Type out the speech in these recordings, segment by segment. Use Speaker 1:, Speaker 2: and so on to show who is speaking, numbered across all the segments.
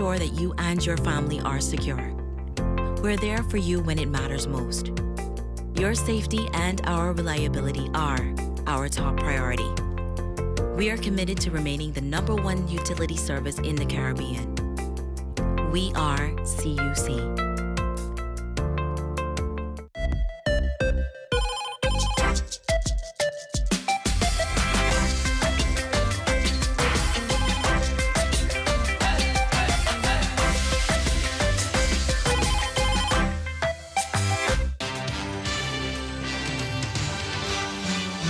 Speaker 1: ensure that you and your family are secure. We're there for you when it matters most. Your safety and our reliability are our top priority. We are committed to remaining the #1 utility service in the Caribbean. We are CUC.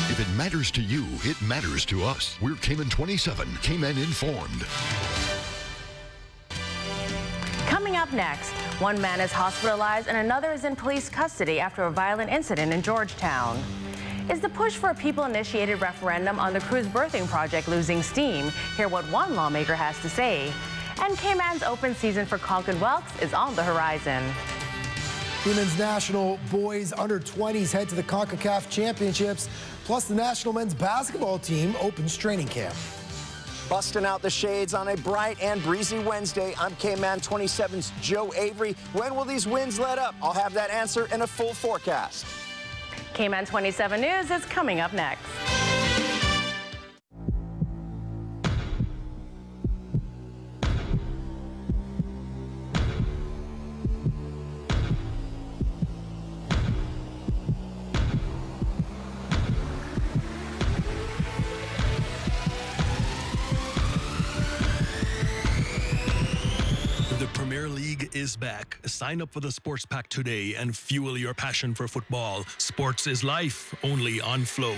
Speaker 2: If it matters to you, it matters to us. We're Cayman 27, Cayman Informed.
Speaker 3: Coming up next, one man is hospitalized and another is in police custody after a violent incident in Georgetown. Is the push for a people-initiated referendum on the cruise berthing project losing steam? Hear what one lawmaker has to say. And Cayman's open season for Concord Welks is on the horizon.
Speaker 4: Cayman's national boys under-20s head to the CONCACAF Championships. Plus, the national men's basketball team opens training camp.
Speaker 5: Busting out the shades on a bright and breezy Wednesday. I'm Cayman 27's Joe Avery. When will these winds let up? I'll have that answer in a full forecast.
Speaker 3: Cayman 27 News is coming up next.
Speaker 6: The Premier League is back. Sign up for the Sports Pack today and fuel your passion for football. Sports is life, only on Flow.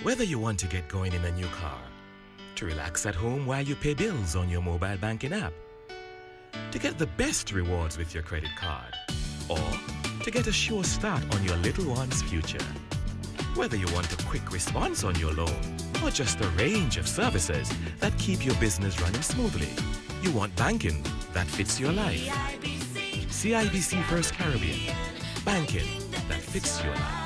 Speaker 7: Whether you want to get going in a new car, to relax at home while you pay bills on your mobile banking app, to get the best rewards with your credit card, or to get a sure start on your little one's future. Whether you want a quick response on your loan, or just a range of services that keep your business running smoothly, you want banking that fits your life. CIBC First Caribbean. Banking that fits your life.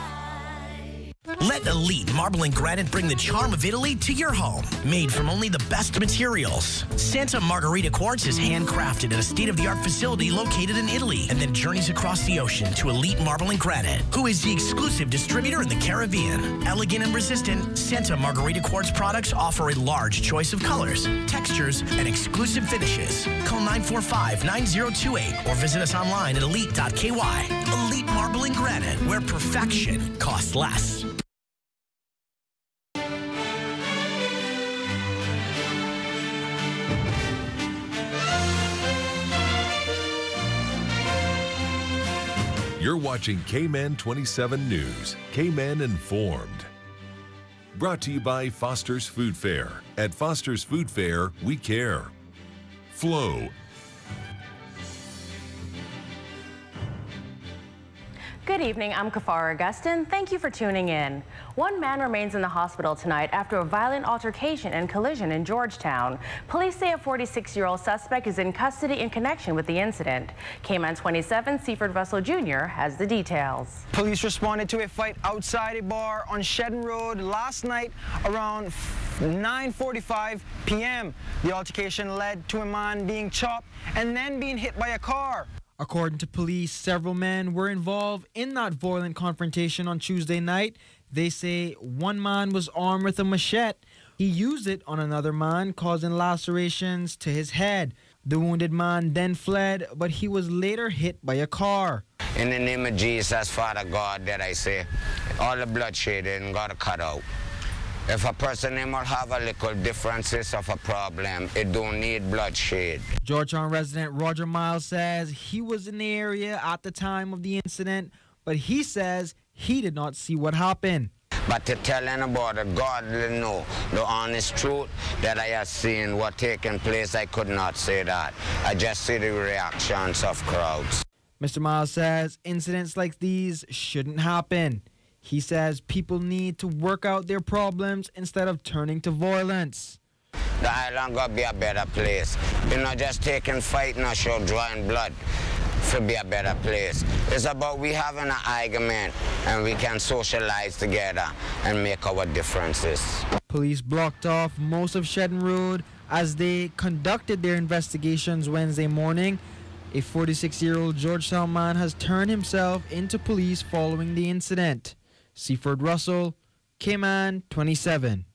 Speaker 8: Let Elite Marble and Granite bring the charm of Italy to your home. Made from only the best materials. Santa Margherita Quartz is handcrafted at a state-of-the-art facility located in Italy and then journeys across the ocean to Elite Marble and Granite, who is the exclusive distributor in the Caribbean. Elegant and resistant, Santa Margherita Quartz products offer a large choice of colors, textures, and exclusive finishes. Call 945-9028 or visit us online at elite.ky. Elite Marble and Granite, where perfection costs less.
Speaker 9: You're watching Cayman 27 News, Cayman Informed. Brought to you by Foster's Food Fair. At Foster's Food Fair, we care. Flow.
Speaker 3: Good evening, I'm Kafara Augustin. Thank you for tuning in. One man remains in the hospital tonight after a violent altercation and collision in Georgetown. Police say a 46-year-old suspect is in custody in connection with the incident. Cayman 27 Seaford Russell Jr. has the details.
Speaker 10: Police responded to a fight outside a bar on Shedden Road last night around 9:45 p.m. The altercation led to a man being chopped and then being hit by a car.
Speaker 11: According to police, several men were involved in that violent confrontation on Tuesday night. They say one man was armed with a machete. He used it on another man, causing lacerations to his head. The wounded man then fled, but he was later hit by a car.
Speaker 12: In the name of Jesus, Father God, that I say, all the bloodshed ain't got to cut out. If a person might have a little differences of a problem, it don't need bloodshed. Georgetown
Speaker 11: resident Roger Miles says he was in the area at the time of the incident, but he says he did not see what happened.
Speaker 12: But to tell anybody, God will know the honest truth that I have seen what taking place, I could not say that. I just see the reactions of crowds.
Speaker 11: Mr. Miles says incidents like these shouldn't happen. He says people need to work out their problems instead of turning to violence.
Speaker 12: The island got to be a better place. You know, just taking fight, not show drawing blood. to be a better place. It's about we having an argument and we can socialize together and make our differences.
Speaker 11: Police blocked off most of Shedden Road as they conducted their investigations Wednesday morning. A 46-year-old Georgetown man has turned himself into police following the incident. Seaford Russell, Cayman 27.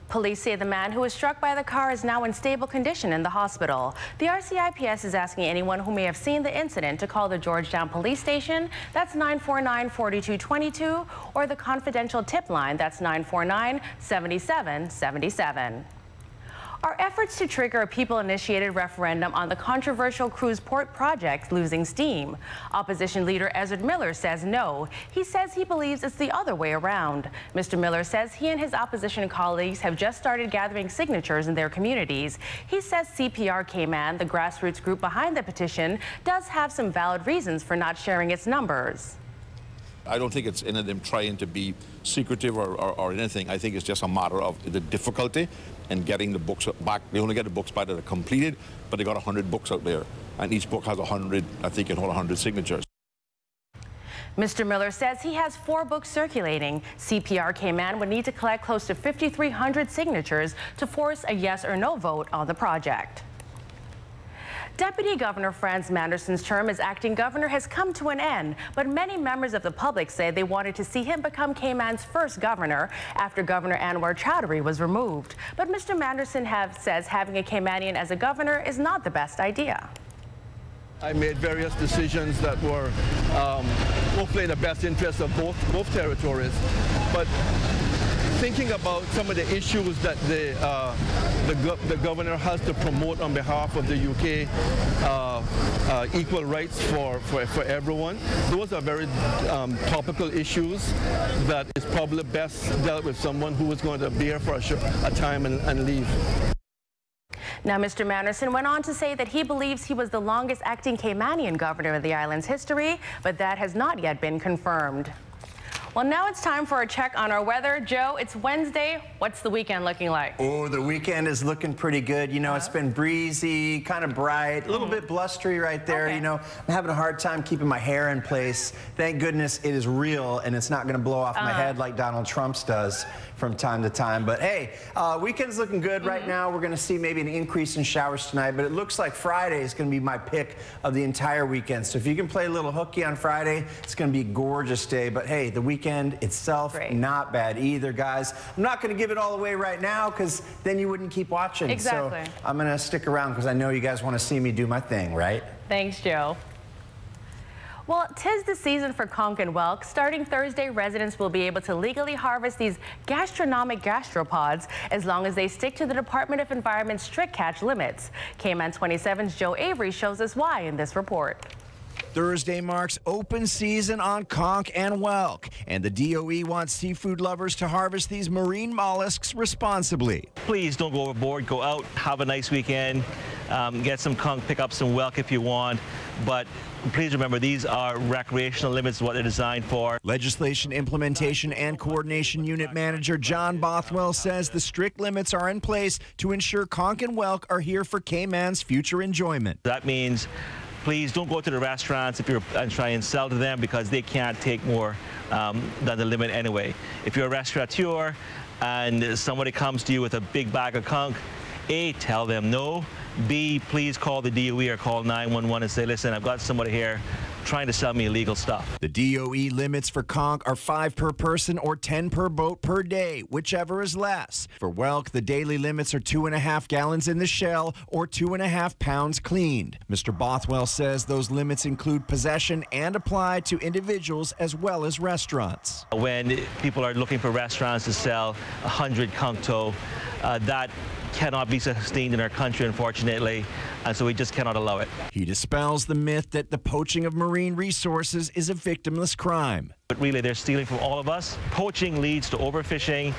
Speaker 3: Police say the man who was struck by the car is now in stable condition in the hospital. The RCIPS is asking anyone who may have seen the incident to call the Georgetown Police Station, that's 949-4222, or the confidential tip line, that's 949-7777. Are efforts to trigger a people-initiated referendum on the controversial cruise port project losing steam? Opposition leader Ezra Miller says no. He says he believes it's the other way around. Mr. Miller says he and his opposition colleagues have just started gathering signatures in their communities. He says CPR Cayman, the grassroots group behind the petition, does have some valid reasons for not sharing its numbers.
Speaker 13: I don't think it's any of them trying to be secretive or anything. I think it's just a matter of the difficulty in getting the books back. They only get the books back that are completed, but they got 100 books out there. And each book has 100, I think, it hold 100 signatures.
Speaker 3: Mr. Miller says he has 4 books circulating. CPR Cayman would need to collect close to 5,300 signatures to force a yes or no vote on the project. Deputy Governor Franz Manderson's term as acting governor has come to an end, but many members of the public say they wanted to see him become Cayman's first governor after Governor Anwar Chowdhury was removed. But Mr. Manderson says having a Caymanian as a governor is not the best idea.
Speaker 14: I made various decisions that were hopefully in the best interest of both territories, but thinking about some of the issues that the governor has to promote on behalf of the UK, equal rights for everyone, those are very topical issues that is probably best dealt with someone who is going to be here for a time and leave.
Speaker 3: Now, Mr. Manderson went on to say that he believes he was the longest acting Caymanian governor in the island's history, but that has not yet been confirmed. Well, now it's time for a check on our weather. Joe, it's Wednesday. What's the weekend looking like?
Speaker 5: Oh, the weekend is looking pretty good. You know, it's been breezy, kind of bright, a little bit blustery right there. Okay. You know, I'm having a hard time keeping my hair in place. Thank goodness it is real and it's not going to blow off my head like Donald Trump's does from time to time. But hey, weekend's looking good right now. We're going to see maybe an increase in showers tonight, but it looks like Friday is going to be my pick of the entire weekend. So if you can play a little hooky on Friday, it's going to be a gorgeous day. But hey, the weekend itself, not bad either, guys. I'm not going to give it all away right now because then you wouldn't keep watching.
Speaker 3: Exactly.
Speaker 5: So I'm going to stick around because I know you guys want to see me do my thing, right?
Speaker 3: Thanks, Joe. Well, 'tis the season for conch and whelk. Starting Thursday, residents will be able to legally harvest these gastronomic gastropods as long as they stick to the Department of Environment's strict catch limits. Cayman 27's Joe Avery shows us why in this report.
Speaker 5: Thursday marks open season on conch and whelk, and the DOE wants seafood lovers to harvest these marine mollusks responsibly.
Speaker 15: Please don't go overboard. Go out, have a nice weekend, get some conch, pick up some whelk if you want, but please remember these are recreational limits, what they're designed for.
Speaker 5: Legislation Implementation and Coordination Unit Manager John Bothwell says the strict limits are in place to ensure conch and whelk are here for Cayman's future enjoyment.
Speaker 15: That means please don't go to the restaurants if you're and try and sell to them because they can't take more than the limit anyway. If you're a restaurateur and somebody comes to you with a big bag of conch, A, tell them no. B, please call the DOE or call 911 and say, listen, I've got somebody here trying to sell me illegal stuff.
Speaker 5: The DOE limits for conch are 5 per person or 10 per boat per day, whichever is less. For whelk, the daily limits are 2.5 gallons in the shell or 2.5 pounds cleaned. Mr. Bothwell says those limits include possession and apply to individuals as well as restaurants.
Speaker 15: When people are looking for restaurants to sell 100 conch tow, that cannot be sustained in our country, unfortunately, and so we just cannot allow it.
Speaker 5: He dispels the myth that the poaching of marine resources is a victimless crime.
Speaker 15: But really, they're stealing from all of us. Poaching leads to overfishing.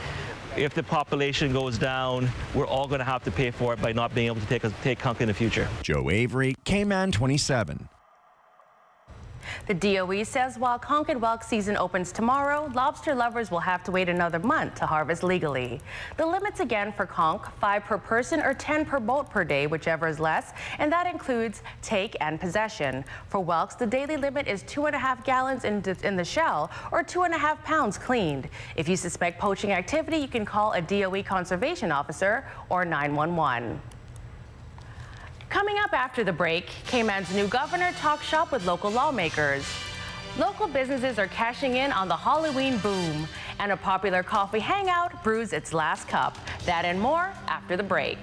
Speaker 15: If the population goes down, we're all going to have to pay for it by not being able to take conch in the future.
Speaker 5: Joe Avery, Cayman 27.
Speaker 3: The DOE says while conch and whelk season opens tomorrow, lobster lovers will have to wait another month to harvest legally. The limits again for conch, 5 per person or 10 per boat per day, whichever is less, and that includes take and possession. For whelks, the daily limit is 2.5 gallons in the shell or 2.5 pounds cleaned. If you suspect poaching activity, you can call a DOE conservation officer or 911. Coming up after the break, Cayman's new governor talks shop with local lawmakers. Local businesses are cashing in on the Halloween boom, and a popular coffee hangout brews its last cup. That and more after the break.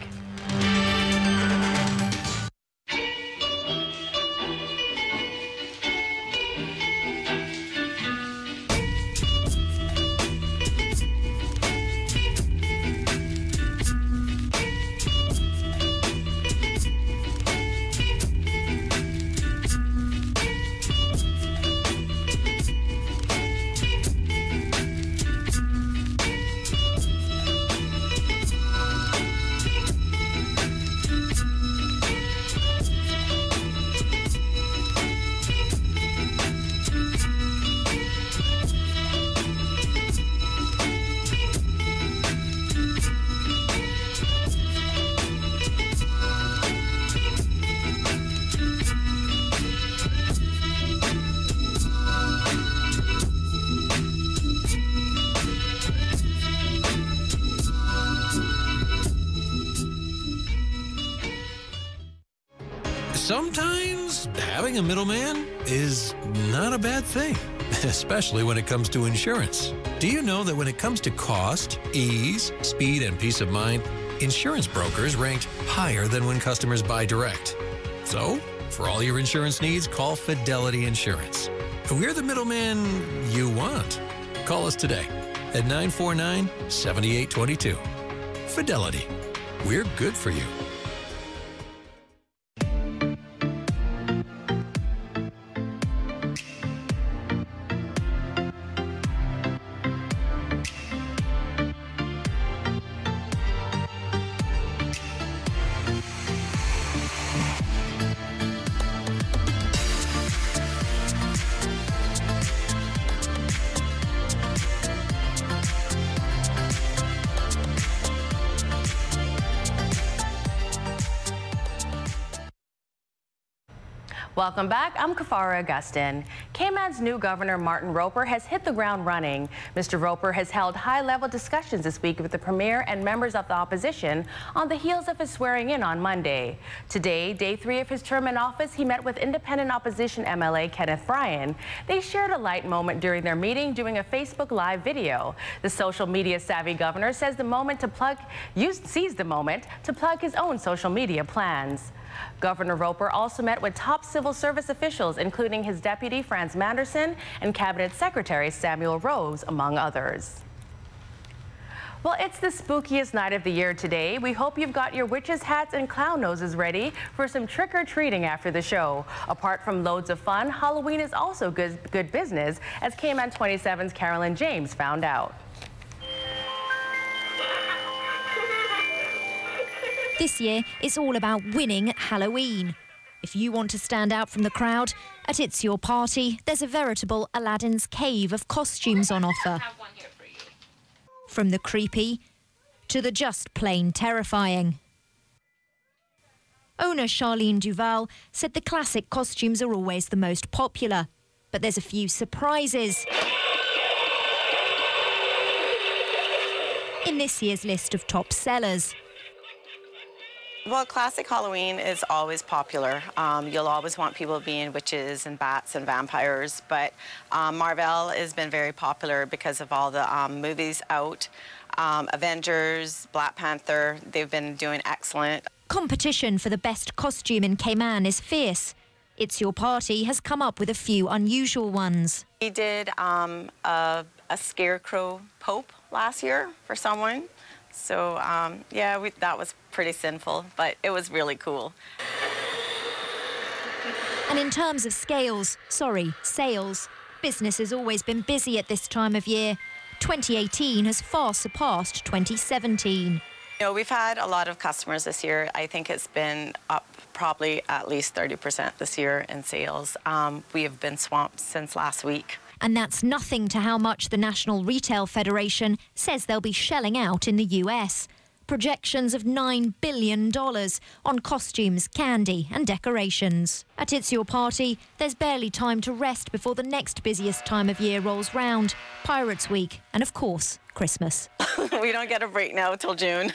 Speaker 16: Sometimes having a middleman is not a bad thing, especially when it comes to insurance. Do you know that when it comes to cost, ease, speed, and peace of mind, insurance brokers ranked higher than when customers buy direct? So, for all your insurance needs, call Fidelity Insurance. We're the middleman you want. Call us today at 949-7822. Fidelity. We're good for you.
Speaker 3: Welcome back. I'm Kafara Augustin. Cayman's new governor, Martin Roper, has hit the ground running. Mr. Roper has held high-level discussions this week with the premier and members of the opposition on the heels of his swearing in on Monday. Today, day 3 of his term in office, he met with independent opposition MLA Kenneth Bryan. They shared a light moment during their meeting, doing a Facebook Live video. The social media savvy governor says seized the moment to plug his own social media plans. Governor Roper also met with top civil service officials, including his deputy, Franz Manderson, and Cabinet Secretary Samuel Rose, among others. Well, it's the spookiest night of the year today. We hope you've got your witches' hats and clown noses ready for some trick-or-treating after the show. Apart from loads of fun, Halloween is also good business, as Cayman 27's Carolyn James found out.
Speaker 17: This year, it's all about winning at Halloween. If you want to stand out from the crowd, at It's Your Party, there's a veritable Aladdin's cave of costumes on offer. From the creepy to the just plain terrifying. Owner Charlene Duval said the classic costumes are always the most popular, but there's a few surprises in this year's list of top sellers.
Speaker 18: Well, classic Halloween is always popular. You'll always want people being witches and bats and vampires, but Marvel has been very popular because of all the movies out. Avengers, Black Panther, they've been doing excellent.
Speaker 17: Competition for the best costume in Cayman is fierce. It's Your Party has come up with a few unusual ones.
Speaker 18: We did a scarecrow pope last year for someone. So, yeah, that was pretty sinful, but it was really cool.
Speaker 17: And in terms of sales, business has always been busy at this time of year. 2018 has far surpassed 2017.
Speaker 18: You know, we've had a lot of customers this year. I think it's been up probably at least 30% this year in sales. We have been swamped since last week.
Speaker 17: And that's nothing to how much the National Retail Federation says they'll be shelling out in the US. Projections of $9 billion on costumes, candy and decorations. At It's Your Party, there's barely time to rest before the next busiest time of year rolls round. Pirates Week and, of course, Christmas.
Speaker 18: We don't get a break now till June.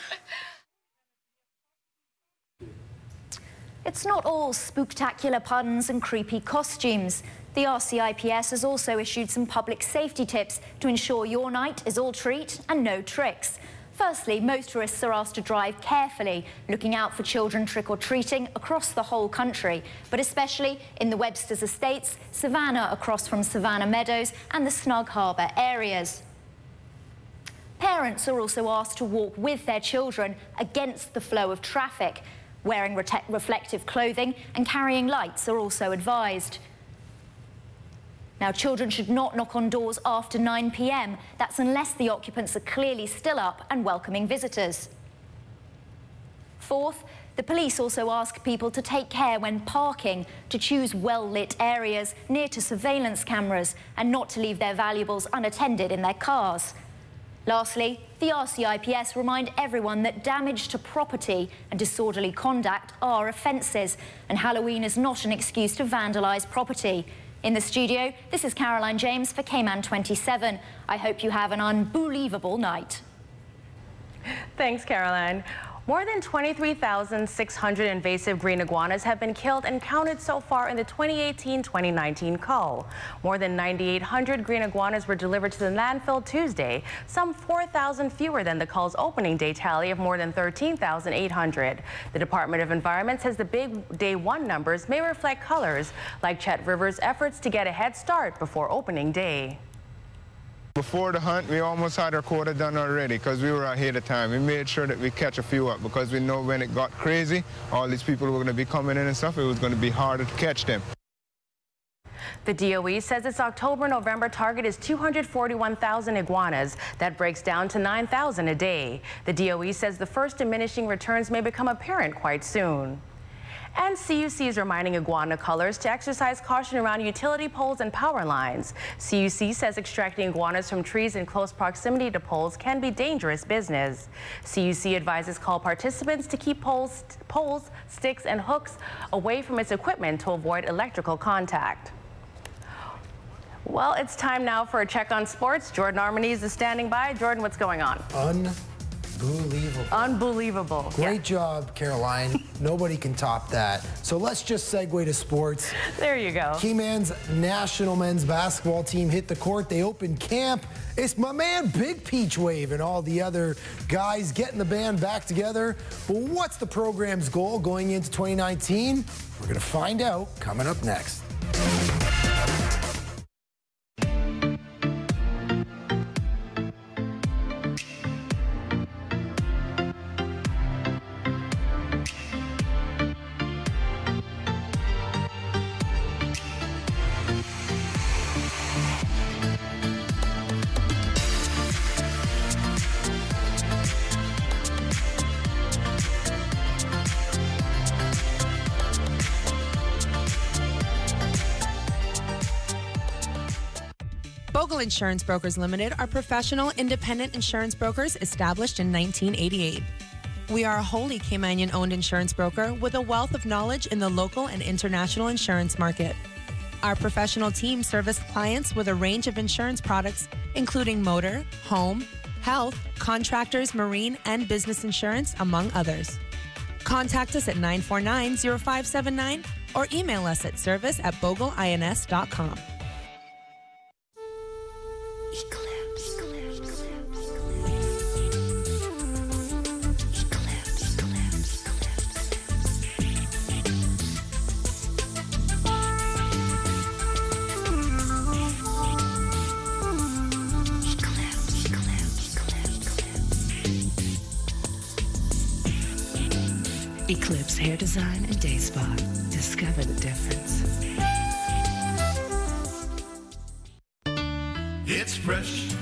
Speaker 17: It's not all spooktacular puns and creepy costumes. The RCIPS has also issued some public safety tips to ensure your night is all treat and no tricks. Firstly, motorists are asked to drive carefully, looking out for children trick-or-treating across the whole country, but especially in the Webster's Estates, Savannah across from Savannah Meadows and the Snug Harbour areas. Parents are also asked to walk with their children against the flow of traffic. Wearing reflective clothing and carrying lights are also advised. Now, children should not knock on doors after 9 p.m. That's unless the occupants are clearly still up and welcoming visitors. Fourth, the police also ask people to take care when parking, to choose well-lit areas near to surveillance cameras and not to leave their valuables unattended in their cars. Lastly, the RCIPS remind everyone that damage to property and disorderly conduct are offences, and Halloween is not an excuse to vandalise property. In the studio, this is Caroline James for Cayman 27. I hope you have an unbelievable night.
Speaker 3: Thanks, Caroline. More than 23,600 invasive green iguanas have been killed and counted so far in the 2018-2019 cull. More than 9,800 green iguanas were delivered to the landfill Tuesday, some 4,000 fewer than the cull's opening day tally of more than 13,800. The Department of Environment says the big day one numbers may reflect colors, like Chet Rivers' efforts to get a head start before opening day.
Speaker 19: Before the hunt, we almost had our quota done already because we were ahead of time. We made sure that we catch a few up because we know when it got crazy, all these people were going to be coming in and stuff, it was going to be harder to catch them.
Speaker 3: The DOE says its October-November target is 241,000 iguanas. That breaks down to 9,000 a day. The DOE says the first diminishing returns may become apparent quite soon. And CUC is reminding iguana cullers to exercise caution around utility poles and power lines. CUC says extracting iguanas from trees in close proximity to poles can be dangerous business. CUC advises call participants to keep poles, sticks, and hooks away from its equipment to avoid electrical contact. Well, it's time now for a check on sports. Jordan Armaniz is standing by. Jordan, what's going on?
Speaker 4: Unbelievable.
Speaker 3: Unbelievable.
Speaker 4: Great job, Caroline. Nobody can top that. So let's just segue to sports.
Speaker 3: There you go.
Speaker 4: Cayman's national men's basketball team hit the court. They opened camp. It's my man Big Peach Wave and all the other guys getting the band back together. But what's the program's goal going into 2019? We're going to find out coming up next.
Speaker 20: Bogle Insurance Brokers Limited are professional, independent insurance brokers established in 1988. We are a wholly Caymanian-owned insurance broker with a wealth of knowledge in the local and international insurance market. Our professional team service clients with a range of insurance products, including motor, home, health, contractors, marine, and business insurance, among others. Contact us at 949-0579 or email us at service@bogleins.com.
Speaker 21: Eclipse Hair Design and Day Spa. Discover the difference.
Speaker 2: It's fresh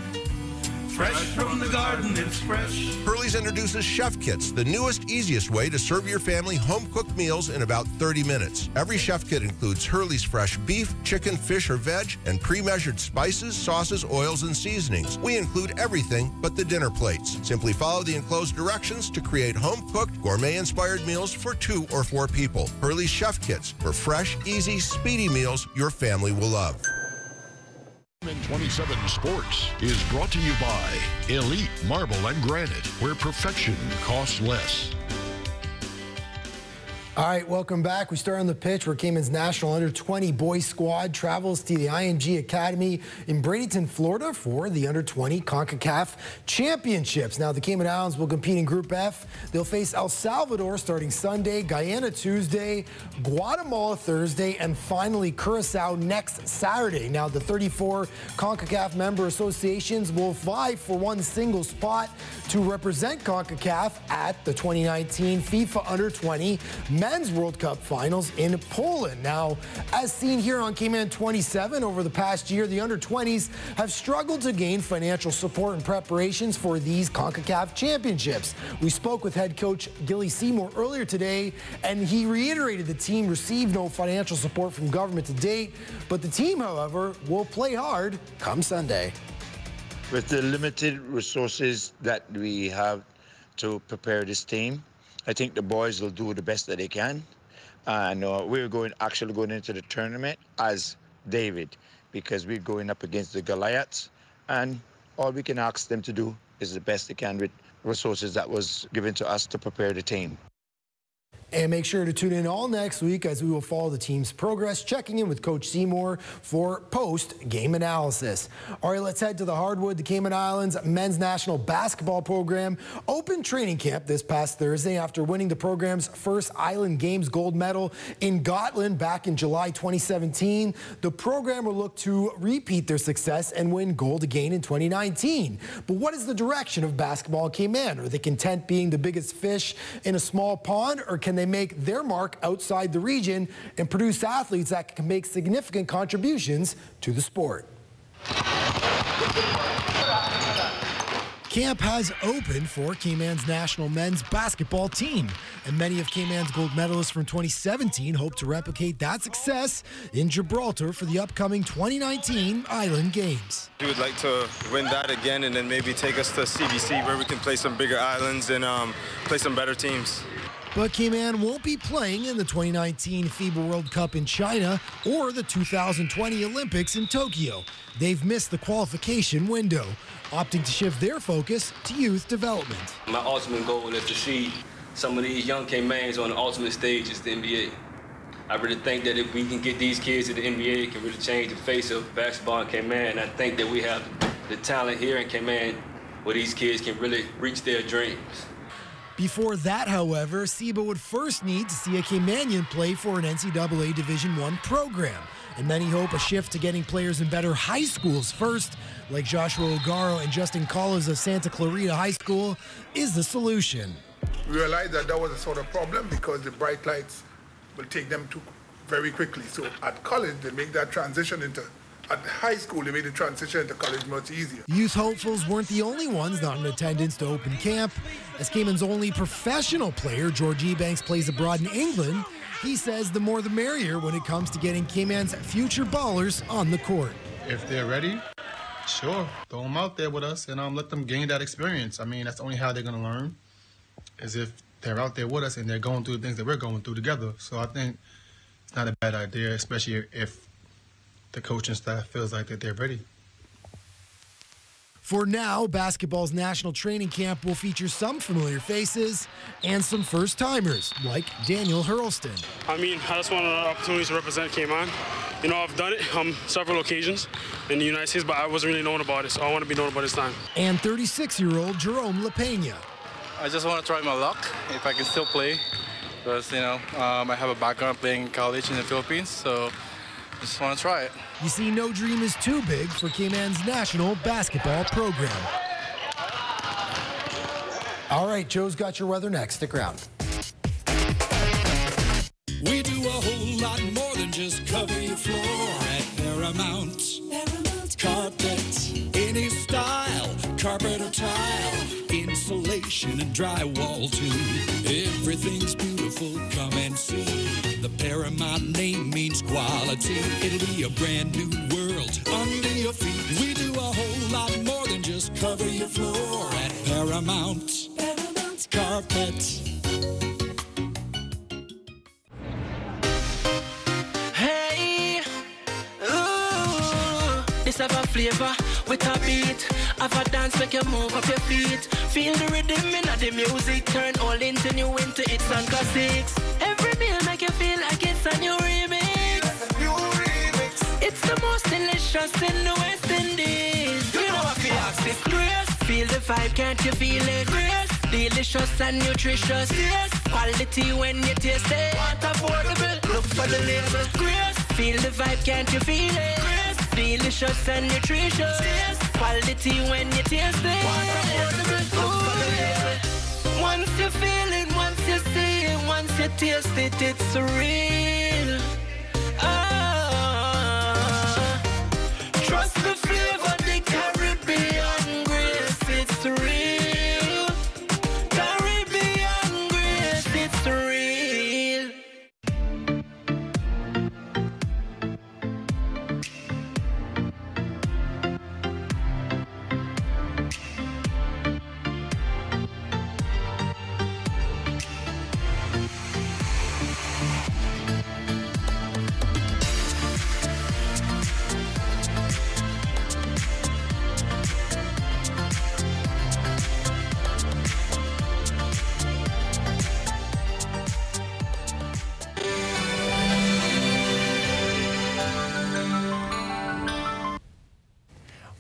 Speaker 1: fresh from the garden, it's fresh.
Speaker 22: Hurley's introduces Chef Kits, the newest, easiest way to serve your family home-cooked meals in about 30 minutes. Every Chef Kit includes Hurley's fresh beef, chicken, fish, or veg, and pre-measured spices, sauces, oils, and seasonings. We include everything but the dinner plates. Simply follow the enclosed directions to create home-cooked, gourmet-inspired meals for 2 or 4 people. Hurley's Chef Kits for fresh, easy, speedy meals your family will love.
Speaker 2: Cayman 27 Sports is brought to you by Elite Marble and Granite, where perfection costs less.
Speaker 4: All right, welcome back. We start on the pitch where Cayman's national under-20 boys squad travels to the IMG Academy in Bradenton, Florida for the under-20 CONCACAF Championships. Now, the Cayman Islands will compete in Group F. They'll face El Salvador starting Sunday, Guyana Tuesday, Guatemala Thursday, and finally Curacao next Saturday. Now, the 34 CONCACAF member associations will vie for one single spot to represent CONCACAF at the 2019 FIFA Under-20 Men's World Cup Finals in Poland. Now, as seen here on Cayman 27, over the past year, the under-20s have struggled to gain financial support and preparations for these CONCACAF championships. We spoke with head coach Gilly Seymour earlier today, and he reiterated the team received no financial support from government to date, but the team, however, will play hard come Sunday.
Speaker 23: With the limited resources that we have to prepare this team, I think the boys will do the best that they can. And we're actually going into the tournament as David, because we're going up against the Goliaths. And all we can ask them to do is the best they can with resources that was given to us to prepare the team.
Speaker 4: And make sure to tune in all next week as we will follow the team's progress, checking in with Coach Seymour for post-game analysis. All right, let's head to the hardwood. The Cayman Islands men's national basketball program opened training camp this past Thursday after winning the program's first Island Games gold medal in Gotland back in July 2017. The program will look to repeat their success and win gold again in 2019. But what is the direction of basketball in Cayman? Are they content being the biggest fish in a small pond, or can they make their mark outside the region and produce athletes that can make significant contributions to the sport? Camp has opened for Cayman's national men's basketball team, and many of Cayman's gold medalists from 2017 hope to replicate that success in Gibraltar for the upcoming 2019 Island Games.
Speaker 24: We would like to win that again and then maybe take us to CBC where we can play some bigger islands and play some better teams.
Speaker 4: But Cayman won't be playing in the 2019 FIBA World Cup in China or the 2020 Olympics in Tokyo. They've missed the qualification window, opting to shift their focus to youth development.
Speaker 25: My ultimate goal is to see some of these young Caymans on the ultimate stage is the NBA. I really think that if we can get these kids to the NBA, it can really change the face of basketball in Cayman. And I think that we have the talent here in Cayman where these kids can really reach their dreams.
Speaker 4: Before that, however, SIBA would first need to see a Caymanian play for an NCAA Division I program. And many hope a shift to getting players in better high schools first, like Joshua Ogaro and Justin Collins of Santa Clarita High School, is the solution.
Speaker 26: We realized that was a sort of problem because the bright lights will take them to very quickly. So at college, they make that transition into at high school, they made the transition to college much easier.
Speaker 4: Youth hopefuls weren't the only ones not in attendance to open camp. As Cayman's only professional player, George Ebanks, plays abroad in England, he says the more the merrier when it comes to getting Cayman's future ballers on the court.
Speaker 27: If they're ready, sure, throw them out there with us and let them gain that experience. I mean, that's only how they're going to learn, is if they're out there with us and they're going through the things that we're going through together. So I think it's not a bad idea, especially if the coaching staff feels like that they're ready.
Speaker 4: For now, basketball's national training camp will feature some familiar faces and some first-timers, like Daniel Hurlston.
Speaker 28: I mean, I just want opportunities to represent Cayman. You know, I've done it on several occasions in the United States, but I wasn't really known about it, so I want to be known about it this time.
Speaker 4: And 36-year-old Jerome LaPena.
Speaker 29: I just want to try my luck, if I can still play, because, you know, I have a background playing in college in the Philippines, so just want to try it.
Speaker 4: You see, no dream is too big for Cayman's national basketball program. All right, Joe's got your weather next. Stick around.
Speaker 1: We do a whole lot more than just cover your floor at Paramount. Carpet, any style, carpet or tile, insulation and drywall too. Everything's beautiful, come and see. The Paramount name means quality. It'll be a brand new world under your feet. We do a whole lot more than just cover your floor at Paramount Carpet.
Speaker 6: Hey, ooh, this have a flavor with a beat. Have a dance, make you move up your feet. Feel the rhythm in the music. Turn all into new into hits and classics. Every meal make you feel like it's a new remix. It's the most delicious in the West Indies. You know what I feel? It's grace. Feel the vibe, can't you feel it? Grace. Delicious and nutritious. Yes. Quality when you taste it. Want affordable? Look for the label. Grace. Feel the vibe, can't you feel it? Grace. Delicious and nutritious. Yes. Quality when you taste it. Want affordable? Look for the label. Once you feel it, once you see it, once you taste it, it's real. Trust the flavor, the Caribbean grace, it's real. Caribbean grace, it's real.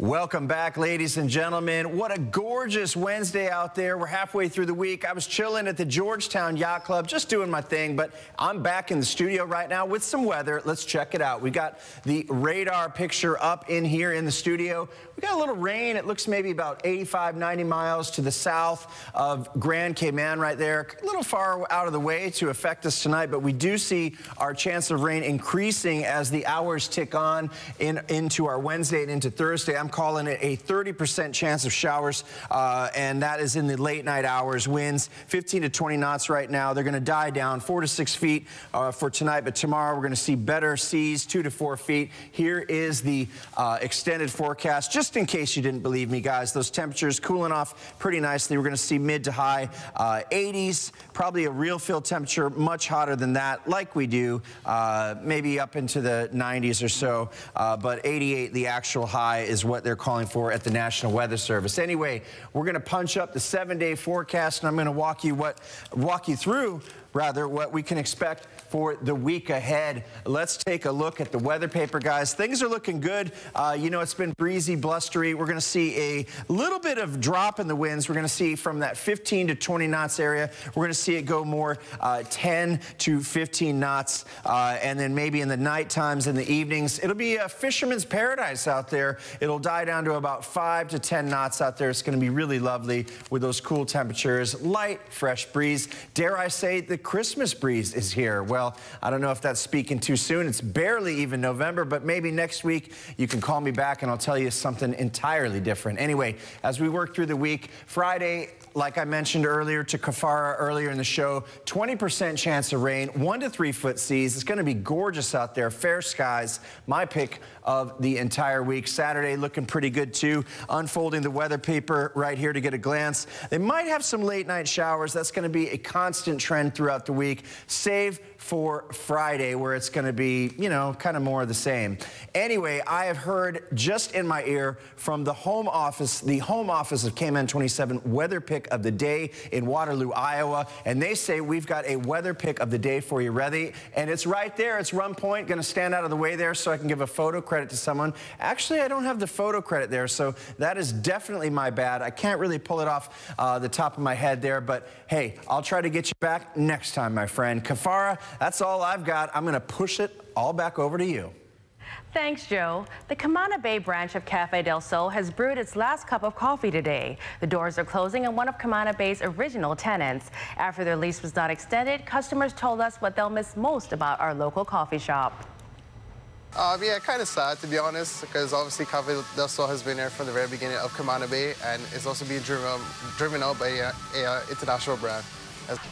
Speaker 5: Welcome back, ladies and gentlemen. What a gorgeous Wednesday out there. We're halfway through the week. I was chilling at the Georgetown Yacht Club, just doing my thing, but I'm back in the studio right now with some weather. Let's check it out. We got the radar picture up in here in the studio. We got a little rain. It looks maybe about 85, 90 miles to the south of Grand Cayman right there. A little far out of the way to affect us tonight, but we do see our chance of rain increasing as the hours tick on into our Wednesday and into Thursday. I'm calling it a 30% chance of showers, and that is in the late night hours. Winds 15 to 20 knots right now. They're going to die down 4 to 6 feet for tonight, but tomorrow we're going to see better seas, 2 to 4 feet. Here is the extended forecast, just in case you didn't believe me, guys. Those temperatures cooling off pretty nicely. We're going to see mid to high 80s, probably a real feel temperature much hotter than that, like we do, maybe up into the 90s or so, but 88, the actual high, is what they're calling for at the National Weather Service. Anyway, we're going to punch up the 7-day forecast, and I'm going to walk you through what we can expect for the week ahead. Let's take a look at the weather paper, guys. Things are looking good. You know, it's been breezy, blustery. We're going to see a little bit of drop in the winds. We're going to see from that 15 to 20 knots area, we're going to see it go more 10 to 15 knots. And then maybe in the night times, in the evenings, it'll be a fisherman's paradise out there. It'll die down to about 5 to 10 knots out there. It's going to be really lovely with those cool temperatures. Light, fresh breeze. Dare I say the Christmas breeze is here. Well, I don't know if that's speaking too soon. It's barely even November, but maybe next week you can call me back and I'll tell you something entirely different. Anyway, as we work through the week, Friday, like I mentioned earlier to Kafara earlier in the show, 20% chance of rain, 1 to 3 foot seas. It's going to be gorgeous out there. Fair skies, my pick of the entire week. Saturday looking pretty good too. Unfolding the weather paper right here to get a glance. They might have some late night showers. That's going to be a constant trend throughout the week, save for Friday, where it's going to be, you know, kind of more of the same. Anyway, I have heard just in my ear from the home office of Cayman 27 weather pick of the day in Waterloo, Iowa, and they say we've got a weather pick of the day for you ready, and it's right there. It's Run Point. Going to stand out of the way there so I can give a photo credit to someone. Actually, I don't have the photo credit there, so that is definitely my bad. I can't really pull it off the top of my head there, but hey, I'll try to get you back next time, my friend. Kafara, that's all I've got. I'm going to push it all back over to you.
Speaker 3: Thanks, Joe. The Camana Bay branch of Cafe del Sol has brewed its last cup of coffee today. The doors are closing on one of Camana Bay's original tenants. After their lease was not extended, customers told us what they'll miss most about our local coffee shop.
Speaker 7: Yeah, kind of sad, to be honest, because obviously Cafe del Sol has been there from the very beginning of Cayman Bay, and it's also being driven out by an international brand.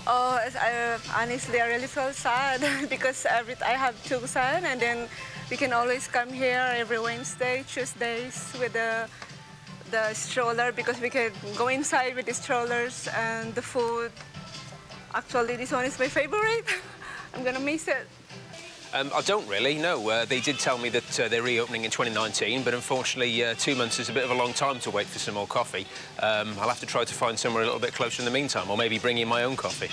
Speaker 8: Honestly, I really feel sad because I have 2 sons, and then we can always come here every Wednesday, Tuesdays with the stroller, because we can go inside with the strollers and the food. Actually, this one is my favorite. I'm gonna miss it.
Speaker 9: I don't really, no. They did tell me that they're reopening in 2019, but unfortunately 2 months is a bit of a long time to wait for some more coffee. I'll have to try to find somewhere a little bit closer in the meantime, or maybe bring in my own coffee.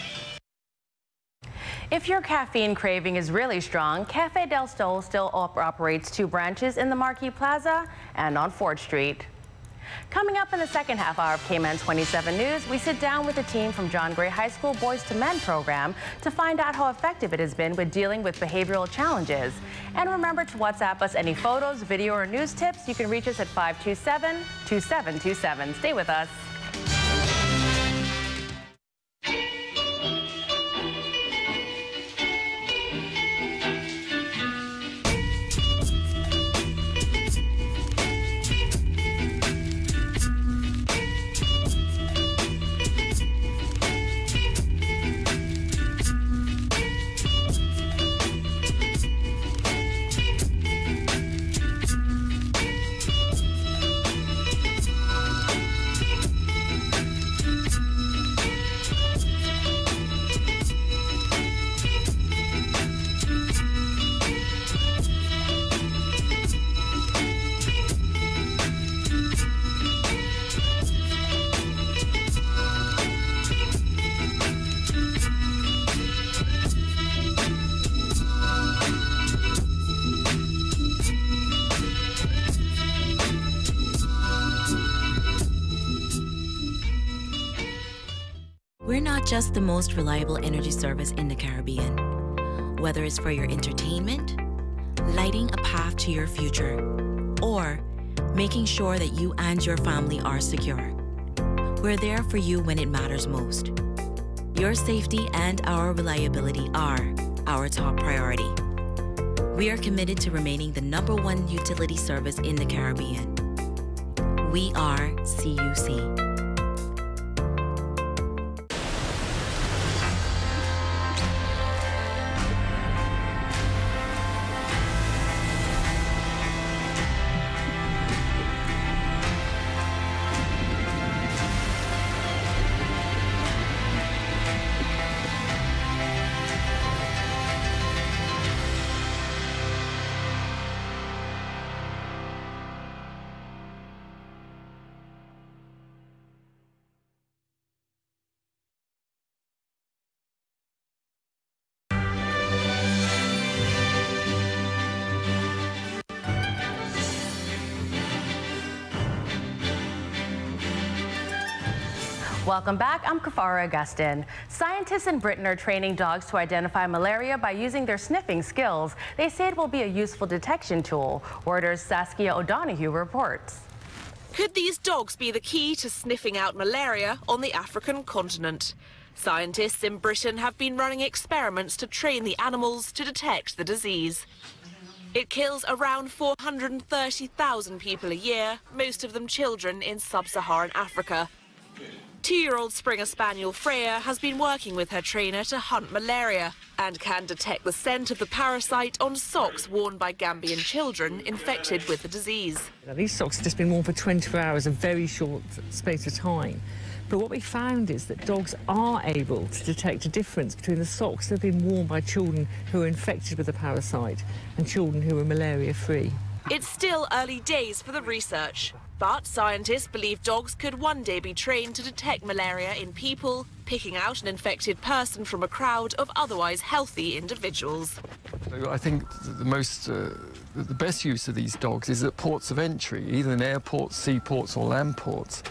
Speaker 3: If your caffeine craving is really strong, Cafe del Sol still operates 2 branches in the Marquee Plaza and on Ford Street. Coming up in the second half hour of Cayman 27 News, we sit down with a team from John Gray High School Boys to Men program to find out how effective it has been with dealing with behavioral challenges. And remember to WhatsApp us any photos, video, or news tips. You can reach us at 527-2727. Stay with us.
Speaker 10: We're not just the most reliable energy service in the Caribbean. Whether it's for your entertainment, lighting a path to your future, or making sure that you and your family are secure, we're there for you when it matters most. Your safety and our reliability are our top priority. We are committed to remaining the #1 utility service in the Caribbean. We are CUC.
Speaker 3: Welcome back. I'm Kafara Augustin. Scientists in Britain are training dogs to identify malaria by using their sniffing skills. They say it will be a useful detection tool. Reuters' Saskia O'Donoghue reports.
Speaker 11: Could these dogs be the key to sniffing out malaria on the African continent? Scientists in Britain have been running experiments to train the animals to detect the disease. It kills around 430,000 people a year, most of them children in sub-Saharan Africa. 2-year-old Springer Spaniel Freya has been working with her trainer to hunt malaria and can detect the scent of the parasite on socks worn by Gambian children infected with the disease.
Speaker 12: These socks have just been worn for 24 hours, a very short space of time. But what we found is that dogs are able to detect a difference between the socks that have been worn by children who are infected with the parasite and children who are malaria-free.
Speaker 11: It's still early days for the research. But scientists believe dogs could one day be trained to detect malaria in people, picking out an infected person from a crowd of otherwise healthy individuals.
Speaker 13: I think the best use of these dogs is at ports of entry, either in airports, seaports or land ports,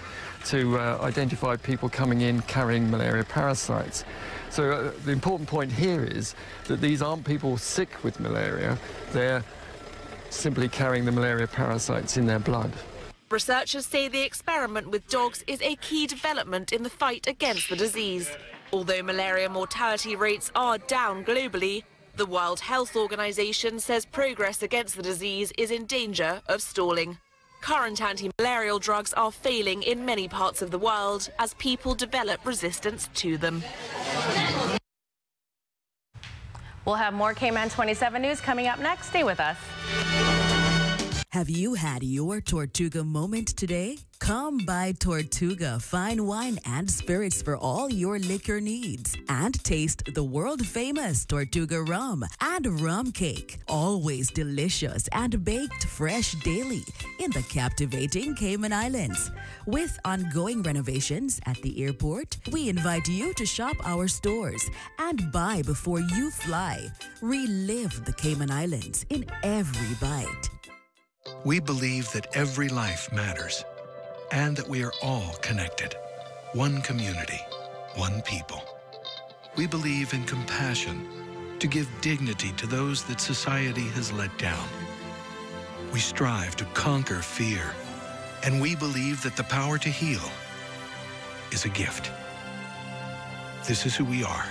Speaker 13: to identify people coming in carrying malaria parasites. So the important point here is that these aren't people sick with malaria, they're simply carrying the malaria parasites in their blood.
Speaker 11: Researchers say the experiment with dogs is a key development in the fight against the disease. Although malaria mortality rates are down globally, The World Health Organization says progress against the disease is in danger of stalling. Current anti-malarial drugs are failing in many parts of the world as people develop resistance to them.
Speaker 3: We'll have more Cayman 27 news coming up next. Stay with us.
Speaker 14: Have you had your Tortuga moment today? Come by Tortuga Fine Wine and Spirits for all your liquor needs. And taste the world-famous Tortuga rum and rum cake. Always delicious and baked fresh daily in the captivating Cayman Islands. With ongoing renovations at the airport, we invite you to shop our stores and buy before you fly. Relive the Cayman Islands in every bite.
Speaker 1: We believe that every life matters and that we are all connected. One community, one people. We believe in compassion to give dignity to those that society has let down. We strive to conquer fear, and we believe that the power to heal is a gift. This is who we are.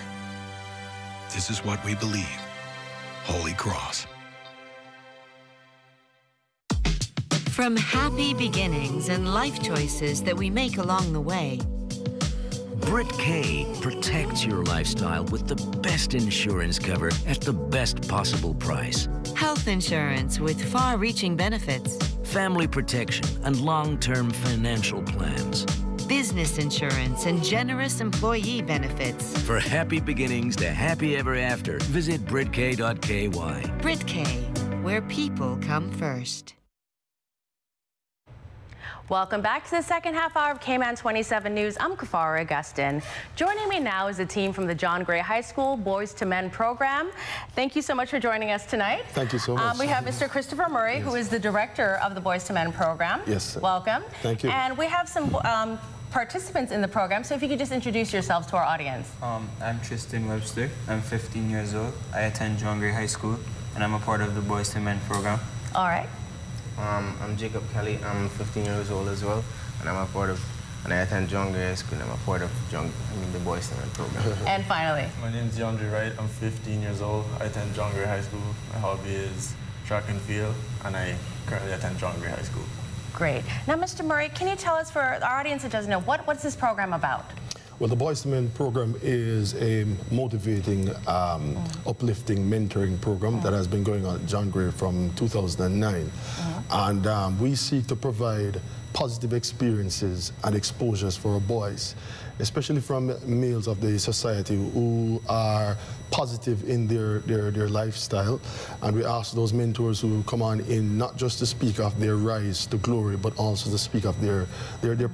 Speaker 1: This is what we believe. Holy Cross.
Speaker 15: From happy beginnings and life choices that we make along the way,
Speaker 16: Brit K protects your lifestyle with the best insurance cover at the best possible price.
Speaker 15: health insurance with far-reaching benefits,
Speaker 16: Family protection and long-term financial plans.
Speaker 15: business insurance and generous employee benefits.
Speaker 16: For happy beginnings to happy ever after, visit BritK.ky.
Speaker 15: Brit K, where people come first.
Speaker 3: Welcome back to the second half hour of Cayman 27 News. I'm Kafara Augustin. Joining me now is a team from the John Gray High School Boys to Men program. Thank you so much for joining us tonight.
Speaker 17: Thank you so much.
Speaker 3: We have Mr. Christopher Murray, who is the director of the Boys to Men program.
Speaker 17: Yes.
Speaker 3: Welcome.
Speaker 17: Thank you.
Speaker 3: And we have some participants in the program, so if you could just introduce yourselves to our audience.
Speaker 18: I'm Tristan Webster. I'm 15 years old. I attend John Gray High School, and I'm a part of the Boys to Men program.
Speaker 3: All right.
Speaker 19: I'm Jacob Kelly. I'm 15 years old as well, and I'm a part of, and I attend John Gray High School, and I'm a part of the Boys to Men program.
Speaker 3: And finally.
Speaker 20: My name is DeAndre Wright. I'm 15 years old. I attend John Gray High School. My hobby is track and field, and I currently attend John Gray High School.
Speaker 3: Great. Now, Mr. Murray, can you tell us, for our audience that doesn't know, what's this program about?
Speaker 17: Well, the Boys to Men program is a motivating, uplifting, mentoring program that has been going on at John Gray from 2009. And we seek to provide positive experiences and exposures for our boys, especially from males of the society who are positive in their lifestyle. And we ask those mentors who come on in not just to speak of their rise to glory, but also to speak of their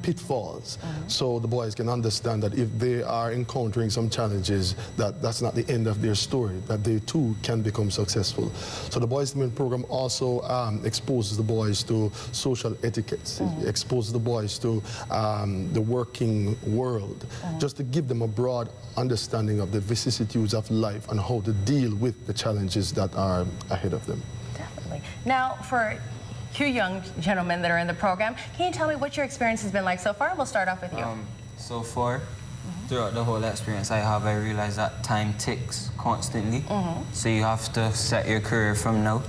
Speaker 17: pitfalls. So the boys can understand that if they are encountering some challenges, that's not the end of their story, that they too can become successful. So the Boys to Men program also exposes the boys to social etiquettes, exposes the boys to the working world, just to give them a broad understanding of the vicissitudes of life and how to deal with the challenges that are ahead of them.
Speaker 3: Definitely. Now, for you young gentlemen that are in the program, can you tell me what your experience has been like so far? We'll start off with you.
Speaker 18: So far, throughout the whole experience I realized that time ticks constantly. So you have to set your career from now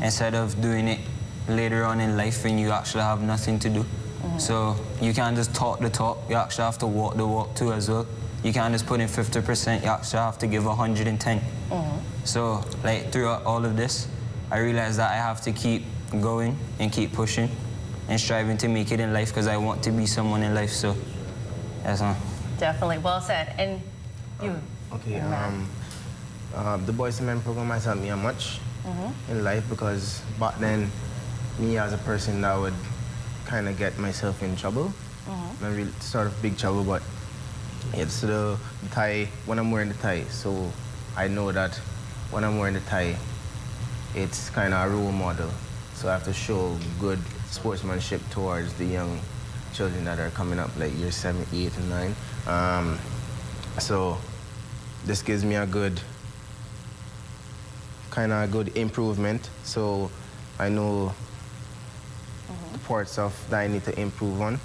Speaker 18: instead of doing it later on in life when you actually have nothing to do. So you can't just talk the talk, you actually have to walk the walk too as well. You can't just put in 50%, you actually have to give 110. So, like, throughout all of this, I realized that I have to keep going and keep pushing and striving to make it in life because I want to be someone in life, so that's all.
Speaker 3: Definitely, well said. And you?
Speaker 19: Okay, the Boys to Men program has helped me much in life because back then, me as a person that would kind of get myself in trouble, not really sort of big trouble, but it's the tie, when I'm wearing the tie, so I know that when I'm wearing the tie, it's kind of a role model. So I have to show good sportsmanship towards the young children that are coming up, like year 7, 8, and 9. So this gives me a good, kind of a good improvement. So I know the parts of that I need to improve on,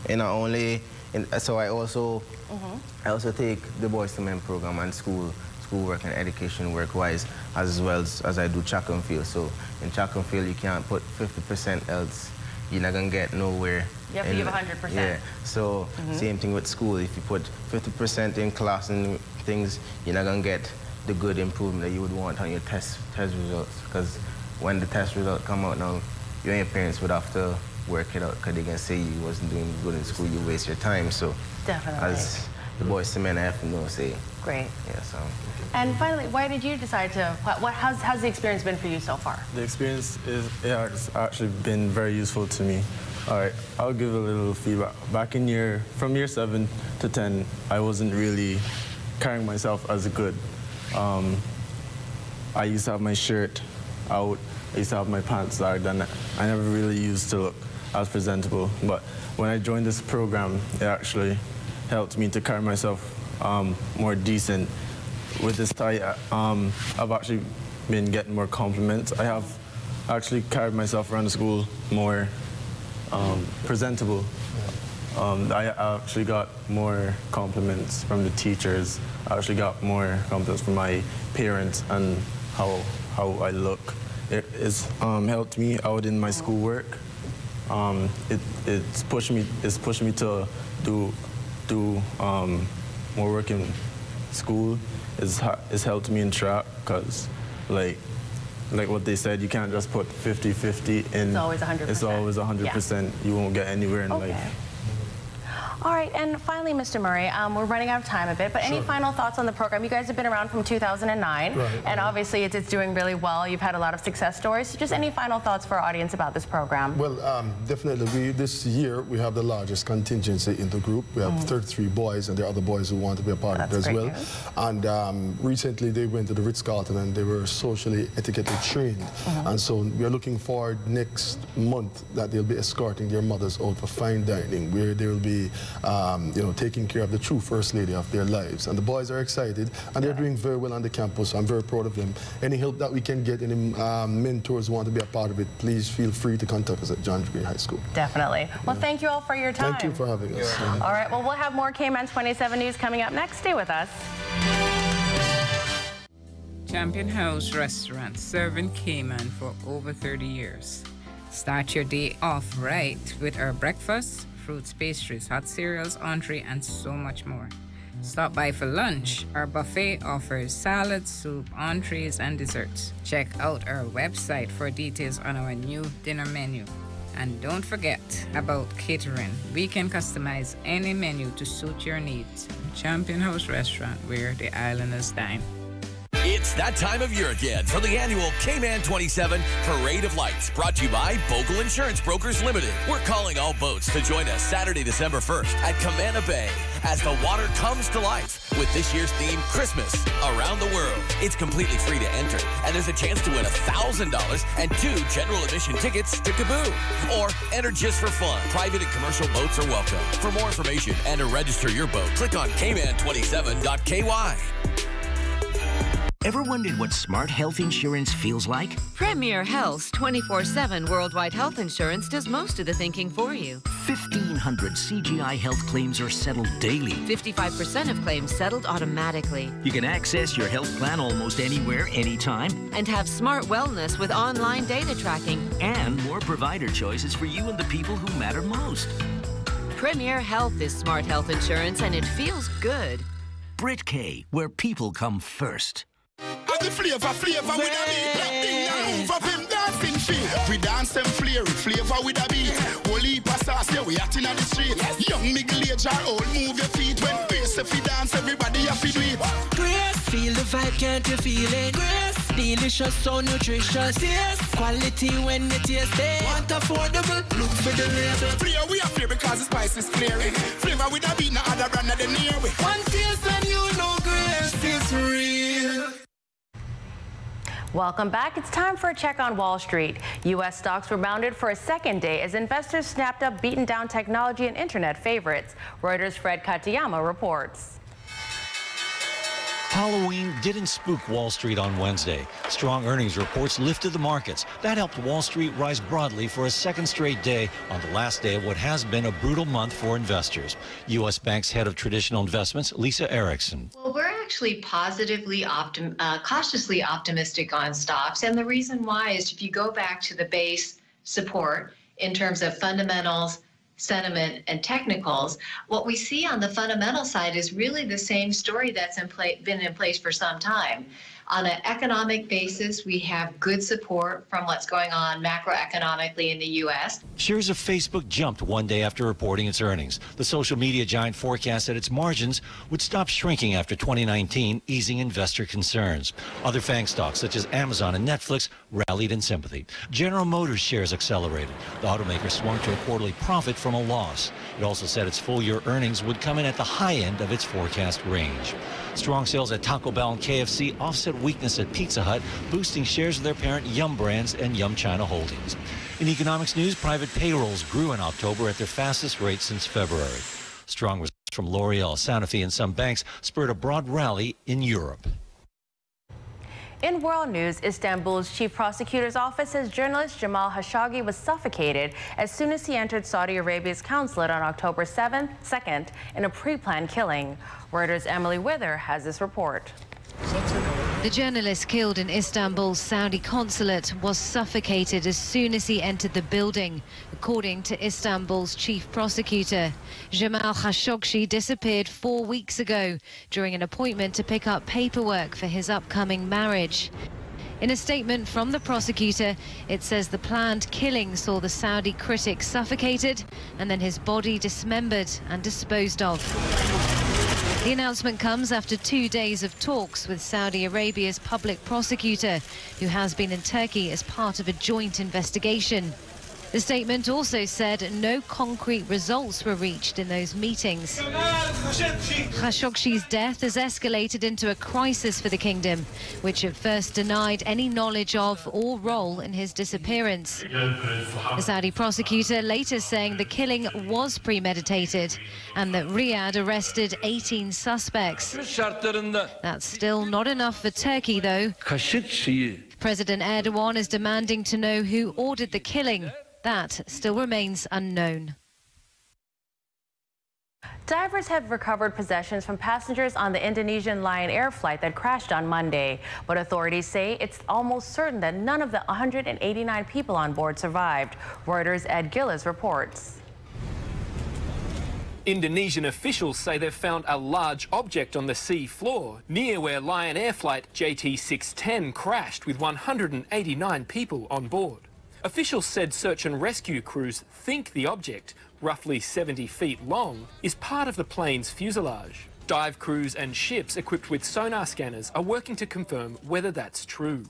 Speaker 19: And not only, so I also take the Boys to Men program and schoolwork and education work-wise, as well as I do track and field. So in track and field, you can't put 50%, else you're not gonna get nowhere.
Speaker 3: You have to give 100%.
Speaker 19: Yeah. So same thing with school. If you put 50% in class and things, you're not gonna get the good improvement that you would want on your test results. Because when the test results come out now, you and your parents would have to work it out, because they can say you wasn't doing good in school, you waste your time. So
Speaker 3: definitely,
Speaker 19: as the Boys to Men, I have to know, say.
Speaker 3: Great.
Speaker 19: Yeah, so.
Speaker 3: And finally, why did you decide to, how's the experience been for you so far?
Speaker 20: The experience has actually been very useful to me. All right, I'll give a little feedback. Back in from year 7 to 10, I wasn't really carrying myself as good. I used to have my shirt out, I used to have my pants sagged, and I never really used to look as presentable. But when I joined this program, it actually helped me to carry myself more decent. With this tie, I've actually been getting more compliments. I have actually carried myself around the school more presentable. I actually got more compliments from the teachers. I actually got more compliments from my parents and how I look. It's helped me out in my schoolwork. It's pushed me to do more work in school. It's helped me in track, because like what they said, you can't just put 50-50 in.
Speaker 3: It's always 100%.
Speaker 20: It's always 100%. Yeah. You won't get anywhere in life.
Speaker 3: All right, and finally, Mr. Murray, we're running out of time a bit, but any final thoughts on the program? You guys have been around from 2009, and obviously it's doing really well. You've had a lot of success stories. So just any final thoughts for our audience about this program?
Speaker 17: Well, definitely, this year we have the largest contingency in the group. We have 33 boys, and there are other boys who want to be a part of it as well. News. And recently they went to the Ritz-Carlton and they were socially etiquette trained. And so we are looking forward next month that they'll be escorting their mothers out for fine dining, where they will be taking care of the true first lady of their lives. And the boys are excited, and they're doing very well on the campus. So I'm very proud of them. Any help that we can get, any mentors who want to be a part of it, please feel free to contact us at John Degree High School.
Speaker 3: Definitely. Well, thank you all for your time.
Speaker 17: Thank you for having us.
Speaker 3: All right, well, we'll have more Cayman 27 News coming up next. Stay with us.
Speaker 2: Champion House Restaurant, serving Cayman for over 30 years. Start your day off right with our breakfast, fruits, pastries, hot cereals, entree, and so much more. Stop by for lunch. Our buffet offers salad, soup, entrees, and desserts. Check out our website for details on our new dinner menu. And don't forget about catering. We can customize any menu to suit your needs. Champion House Restaurant, where the islanders dine.
Speaker 21: It's that time of year again for the annual Cayman 27 Parade of Lights, brought to you by Bogle Insurance Brokers Limited. We're calling all boats to join us Saturday, December 1st at Cayman Bay as the water comes to life with this year's theme, Christmas Around the World. It's completely free to enter, and there's a chance to win $1,000 and 2 general admission tickets to Kaboo. Or enter just for fun. Private and commercial boats are welcome. For more information and to register your boat, click on cayman27.ky.
Speaker 16: Ever wondered what smart health insurance feels like?
Speaker 15: Premier Health's 24/7 worldwide health insurance does most of the thinking for you.
Speaker 16: 1,500 CGI health claims are settled daily.
Speaker 15: 55% of claims settled automatically.
Speaker 16: You can access your health plan almost anywhere, anytime.
Speaker 15: And have smart wellness with online data tracking.
Speaker 16: And more provider choices for you and the people who matter most.
Speaker 15: Premier Health is smart health insurance, and it feels good.
Speaker 16: Brit K, where people come first.
Speaker 22: The flavor with a beat. Black thing and move up him dancing feet. We dance them flavor with a beat. Holy sauce, yeah, we acting on the street. Young, middle age, or old, move your feet. When Grace, if we dance, everybody have to do it.
Speaker 6: Grace, feel the vibe, can't you feel it? Grace, delicious, so nutritious. Yes, quality when you taste it. Want affordable, look for the label.
Speaker 22: Flavor we are flavor because the spice is flaring. Flavor with a beat, no other brand of the near way.
Speaker 6: One taste and you know Grace is real.
Speaker 3: Welcome back. It's time for a check on Wall Street. U.S. stocks were bounded for a second day as investors snapped up beaten down technology and internet favorites. Reuters' Fred Katayama reports.
Speaker 4: Halloween didn't spook Wall Street on Wednesday. Strong earnings reports lifted the markets. That helped Wall Street rise broadly for a second straight day on the last day of what has been a brutal month for investors. U.S. Bank's head of traditional investments, Lisa Erickson.
Speaker 5: Well, we're actually cautiously optimistic on stocks. And the reason why is if you go back to the base support in terms of fundamentals, sentiment, and technicals, what we see on the fundamental side is really the same story that's been in place for some time. On an economic basis, we have good support from what's going on macroeconomically in the U.S.
Speaker 4: Shares of Facebook jumped one day after reporting its earnings. The social media giant forecast that its margins would stop shrinking after 2019, easing investor concerns. Other FANG stocks, such as Amazon and Netflix, rallied in sympathy. General Motors shares accelerated. The automaker swung to a quarterly profit from a loss. It also said its full-year earnings would come in at the high end of its forecast range. Strong sales at Taco Bell and KFC offset weakness at Pizza Hut, boosting shares of their parent Yum Brands and Yum China Holdings. In economics news, private payrolls grew in October at their fastest rate since February. Strong results from L'Oreal, Sanofi, and some banks spurred a broad rally in Europe.
Speaker 3: In world news, Istanbul's chief prosecutor's office says journalist Jamal Khashoggi was suffocated as soon as he entered Saudi Arabia's consulate on October 2nd in a pre-planned killing. Reuters' Emily Wither has this report.
Speaker 23: The journalist killed in Istanbul's Saudi consulate was suffocated as soon as he entered the building, according to Istanbul's chief prosecutor. Jamal Khashoggi disappeared 4 weeks ago during an appointment to pick up paperwork for his upcoming marriage. In a statement from the prosecutor, it says the planned killing saw the Saudi critic suffocated and then his body dismembered and disposed of. The announcement comes after 2 days of talks with Saudi Arabia's public prosecutor, who has been in Turkey as part of a joint investigation. The statement also said no concrete results were reached in those meetings. Khashoggi's death has escalated into a crisis for the kingdom, which at first denied any knowledge of or role in his disappearance. The Saudi prosecutor later saying the killing was premeditated and that Riyadh arrested 18 suspects. That's still not enough for Turkey, though. President Erdogan is demanding to know who ordered the killing. That still remains unknown.
Speaker 3: Divers have recovered possessions from passengers on the Indonesian Lion Air flight that crashed on Monday, but authorities say it's almost certain that none of the 189 people on board survived. Reuters' Ed Gillis reports.
Speaker 24: Indonesian officials say they've found a large object on the sea floor near where Lion Air flight JT610 crashed with 189 people on board. Officials said search and rescue crews think the object, roughly 70 feet long, is part of the plane's fuselage. Dive crews and ships equipped with sonar scanners are working to confirm whether that's true.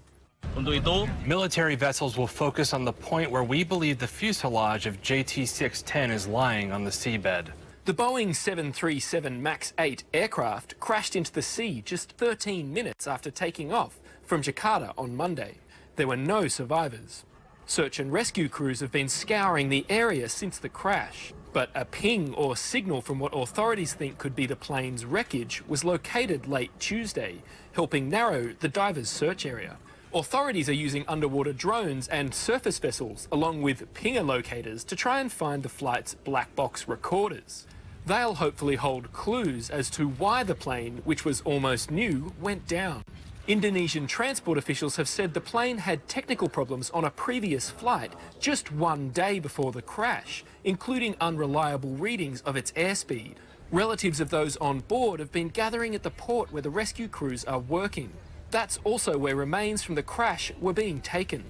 Speaker 25: Military vessels will focus on the point where we believe the fuselage of JT610 is lying on the seabed.
Speaker 24: The Boeing 737 MAX 8 aircraft crashed into the sea just 13 minutes after taking off from Jakarta on Monday. There were no survivors. Search and rescue crews have been scouring the area since the crash, but a ping or signal from what authorities think could be the plane's wreckage was located late Tuesday, helping narrow the divers' search area. Authorities are using underwater drones and surface vessels along with pinger locators to try and find the flight's black box recorders. They'll hopefully hold clues as to why the plane, which was almost new, went down. Indonesian transport officials have said the plane had technical problems on a previous flight just 1 day before the crash, including unreliable readings of its airspeed. Relatives of those on board have been gathering at the port where the rescue crews are working. That's also where remains from the crash were being taken.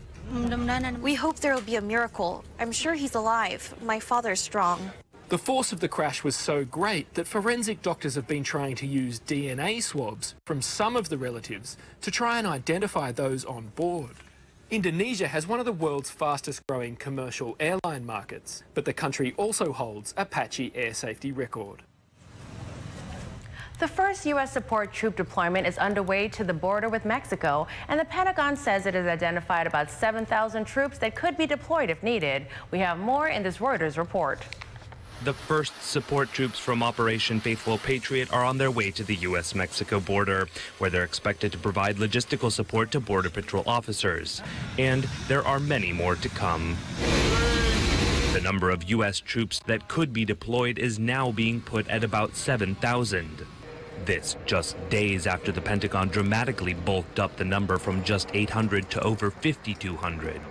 Speaker 26: We hope there will be a miracle. I'm sure he's alive. My father's strong.
Speaker 24: The force of the crash was so great that forensic doctors have been trying to use DNA swabs from some of the relatives to try and identify those on board. Indonesia has one of the world's fastest growing commercial airline markets, but the country also holds a patchy air safety record.
Speaker 3: The first U.S. support troop deployment is underway to the border with Mexico, and the Pentagon says it has identified about 7,000 troops that could be deployed if needed. We have more in this Reuters report.
Speaker 7: The first support troops from Operation Faithful Patriot are on their way to the U.S.-Mexico border, where they're expected to provide logistical support to Border Patrol officers. And there are many more to come. The number of U.S. troops that could be deployed is now being put at about 7,000. This just days after the Pentagon dramatically bulked up the number from just 800 to over 5,200.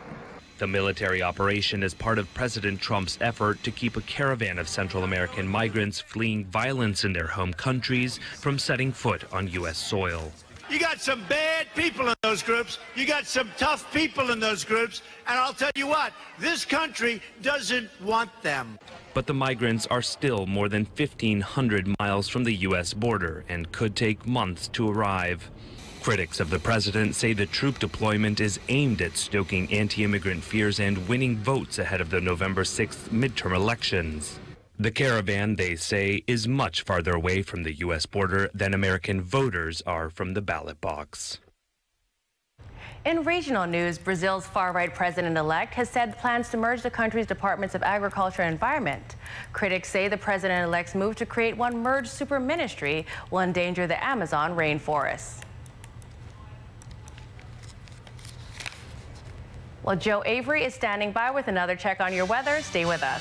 Speaker 7: The military operation is part of President Trump's effort to keep a caravan of Central American migrants fleeing violence in their home countries from setting foot on U.S. soil.
Speaker 8: You got some bad people in those groups. You got some tough people in those groups. And I'll tell you what, this country doesn't want them.
Speaker 7: But the migrants are still more than 1,500 miles from the U.S. border and could take months to arrive. Critics of the president say the troop deployment is aimed at stoking anti-immigrant fears and winning votes ahead of the November 6th midterm elections. The caravan, they say, is much farther away from the U.S. border than American voters are from the ballot box.
Speaker 3: In regional news, Brazil's far-right president-elect has said plans to merge the country's departments of agriculture and environment. Critics say the president-elect's move to create one merged super-ministry will endanger the Amazon rainforest. Well, Joe Avery is standing by with another check on your weather. Stay with us.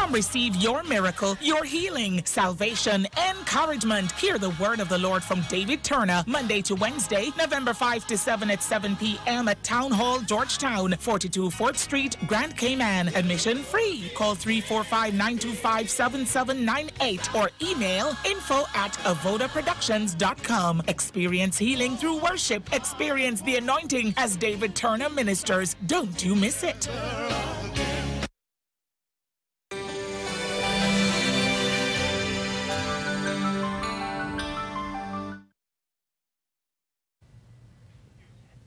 Speaker 9: Receive your miracle, your healing, salvation, encouragement. Hear the word of the Lord from David Turner, Monday to Wednesday, November 5 to 7 at 7 p.m. at Town Hall, Georgetown, 42 4th Street, Grand Cayman. Admission free. Call 345-925-7798 or email info@avodaproductions.com. Experience healing through worship. Experience the anointing as David Turner ministers. Don't you miss it.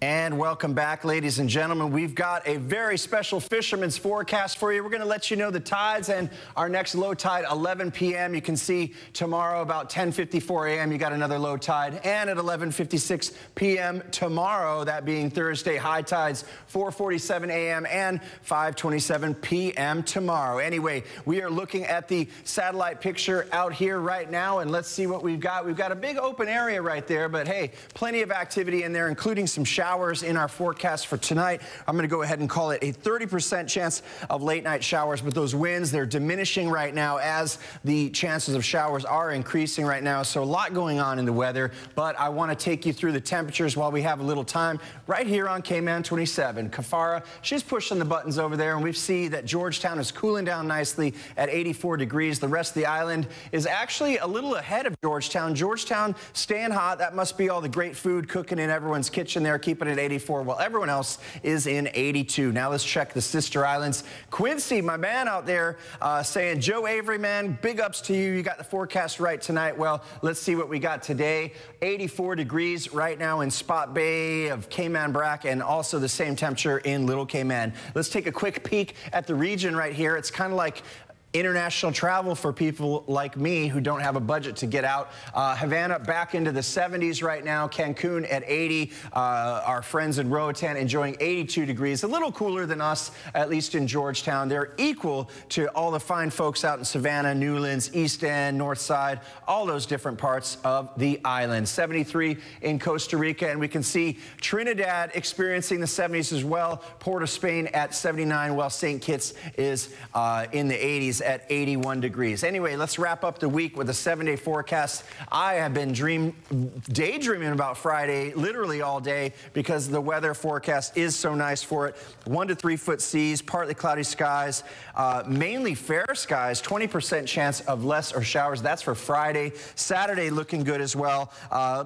Speaker 10: And welcome back, ladies and gentlemen. We've got a very special fisherman's forecast for you. We're going to let you know the tides and our next low tide, 11 p.m. You can see tomorrow about 10:54 a.m. you got another low tide. And at 11:56 p.m. tomorrow, that being Thursday, high tides 4:47 a.m. and 5:27 p.m. tomorrow. Anyway, we are looking at the satellite picture out here right now, and let's see what we've got. We've got a big open area right there, but hey, plenty of activity in there, including some showers in our forecast for tonight. I'm going to go ahead and call it a 30% chance of late night showers, but those winds, they're diminishing right now as the chances of showers are increasing right now. So a lot going on in the weather, but I want to take you through the temperatures while we have a little time right here on Cayman 27. Kafara, she's pushing the buttons over there, and we see that Georgetown is cooling down nicely at 84 degrees. The rest of the island is actually a little ahead of Georgetown. Georgetown staying hot. That must be all the great food cooking in everyone's kitchen there, keeping it at 84, while everyone else is in 82. Now let's check the sister islands. Quincy, my man out there, saying, Joe Avery, man, big ups to you. You got the forecast right tonight. Well, let's see what we got today. 84 degrees right now in Spot Bay of Cayman Brac, and also the same temperature in Little Cayman. Let's take a quick peek at the region right here. It's kind of like international travel for people like me who don't have a budget to get out. Havana back into the 70s right now. Cancun at 80. Our friends in Roatan enjoying 82 degrees. A little cooler than us, at least in Georgetown. They're equal to all the fine folks out in Savannah, Newlands, East End, North Side, all those different parts of the island. 73 in Costa Rica, and we can see Trinidad experiencing the 70s as well. Port of Spain at 79, while St. Kitts is in the 80s at 81 degrees. Anyway, let's wrap up the week with a 7-day forecast. I have been daydreaming about Friday literally all day because the weather forecast is so nice for it. 1 to 3 foot seas, partly cloudy skies, mainly fair skies, 20% chance of less or showers. That's for Friday. Saturday looking good as well.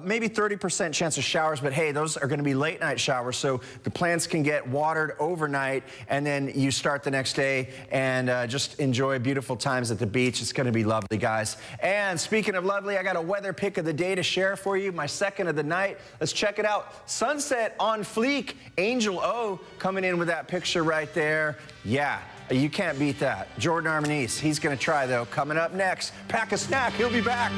Speaker 10: Maybe 30% chance of showers, but hey, those are going to be late night showers, so the plants can get watered overnight, and then you start the next day and just enjoy beautiful times at the beach. It's going to be lovely, guys. And speaking of lovely, I got a weather pick of the day to share for you, my second of the night. Let's check it out. Sunset on fleek. Angel O coming in with that picture right there. Yeah, you can't beat that. Jordan Armanese, he's going to try, though. Coming up next, pack a snack. He'll be back.